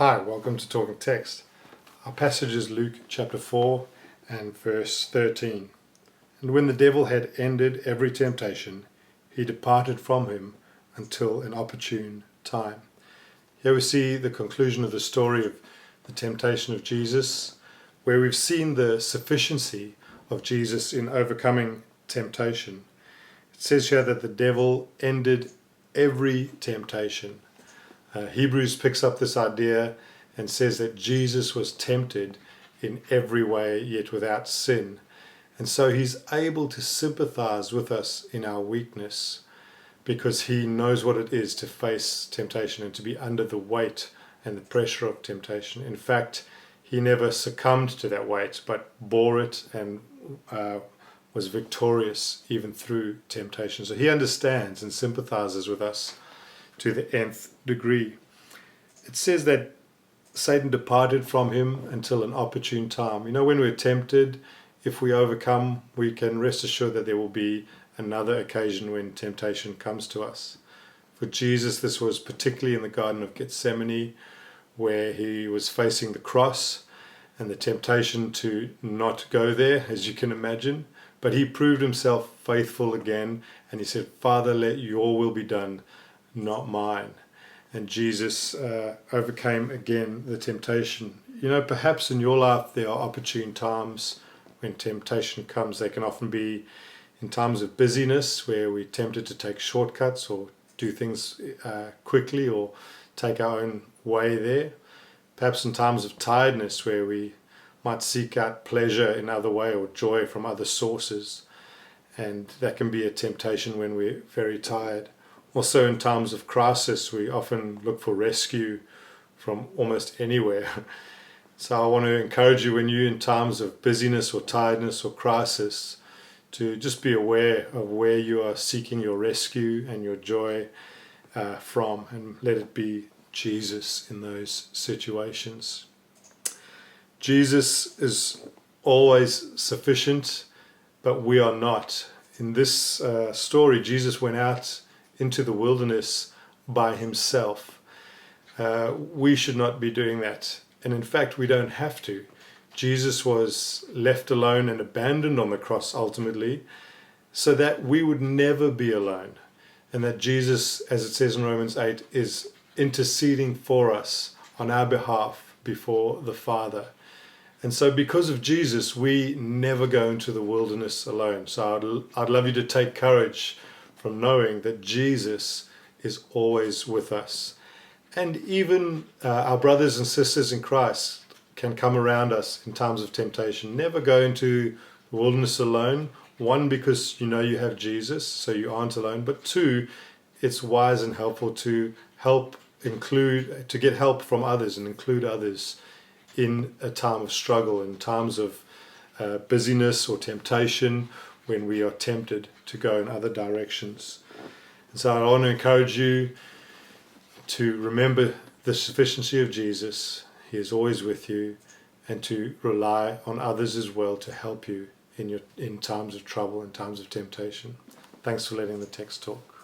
Hi, welcome to Talking Text. Our passage is Luke chapter 4 and verse 13. And when the devil had ended every temptation, he departed from him until an opportune time. Here we see the conclusion of the story of the temptation of Jesus, where we've seen the sufficiency of Jesus in overcoming temptation. It says here that the devil ended every temptation. Hebrews picks up this idea and says that Jesus was tempted in every way, yet without sin. And so he's able to sympathize with us in our weakness because he knows what it is to face temptation and to be under the weight and the pressure of temptation. In fact, he never succumbed to that weight, but bore it and was victorious even through temptation. So he understands and sympathizes with us to the nth degree. It says that Satan departed from him until an opportune time. You know, when we're tempted, if we overcome, we can rest assured that there will be another occasion when temptation comes to us. For Jesus, this was particularly in the Garden of Gethsemane, where he was facing the cross and the temptation to not go there, as you can imagine. But he proved himself faithful again, and he said, "Father, let your will be done, not mine." And Jesus overcame again the temptation. You know, perhaps in your life there are opportune times when temptation comes. They can often be in times of busyness where we're tempted to take shortcuts or do things quickly or take our own way there. Perhaps in times of tiredness where we might seek out pleasure in other way or joy from other sources. And that can be a temptation when we're very tired. Also in times of crisis, we often look for rescue from almost anywhere. So I want to encourage you, when you're in times of busyness or tiredness or crisis, to just be aware of where you are seeking your rescue and your joy from, and let it be Jesus in those situations. Jesus is always sufficient, but we are not. In this story, Jesus went out into the wilderness by himself. We should not be doing that. And in fact, we don't have to. Jesus was left alone and abandoned on the cross ultimately, so that we would never be alone. And that Jesus, as it says in Romans 8, is interceding for us on our behalf before the Father. And so because of Jesus, we never go into the wilderness alone. So I'd love you to take courage from knowing that Jesus is always with us. And even our brothers and sisters in Christ can come around us in times of temptation. Never go into the wilderness alone. One, because you know you have Jesus, so you aren't alone. But two, it's wise and helpful to get help from others and include others in a time of struggle, in times of busyness or temptation, when we are tempted to go in other directions. And so I want to encourage you to remember the sufficiency of Jesus. He is always with you, and to rely on others as well to help you in times of trouble and times of temptation. Thanks for letting the text talk.